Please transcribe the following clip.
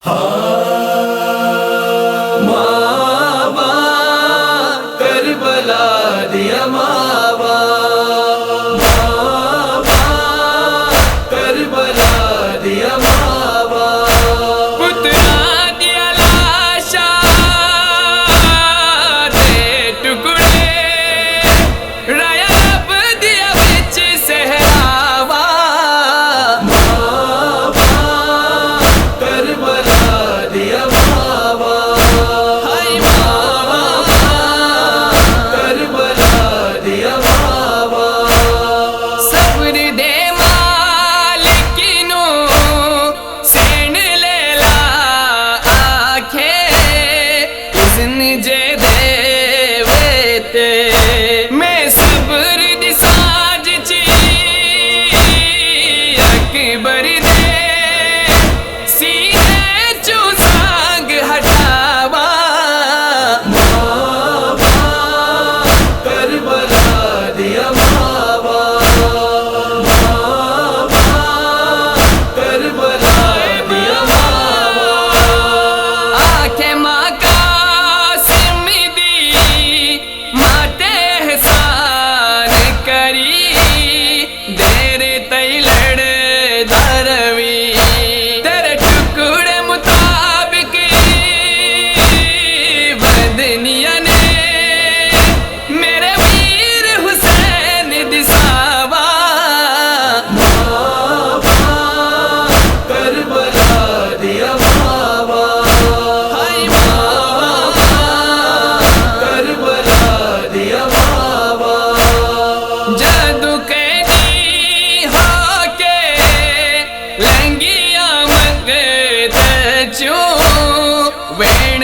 ماوا کربلا دیا ماوا، ماوا کربلا دیا ماوا، پترا دیا لاشا دے ٹکڑے، رایا رب دیا بچ صحراوا، ماوا کربلا دیا ماوا، ہائی ماوا کربلا دیا ماوا، صبر دے مالکنو سین لیلا آکھے، اذن جے دے ویتے میں صبر دی ساج چی اکبر دے سینے چو سانگ ہٹاوا، ماوا کربلا دیا ماوا، ماوا کربلا دیا ماوا، آنکھیں ماں قاسم دی ماتے احسان کری، دیر تئی لڑ دروی تیرے ٹکڑے مطابق بدنیا نے میرے ویر حسین دساوا، ماوا کربلا دیا ماوا، ہائی ماوا کربلا دیا ماوا، جادو قیدی ہو کے لنگیا منگتے چوں وین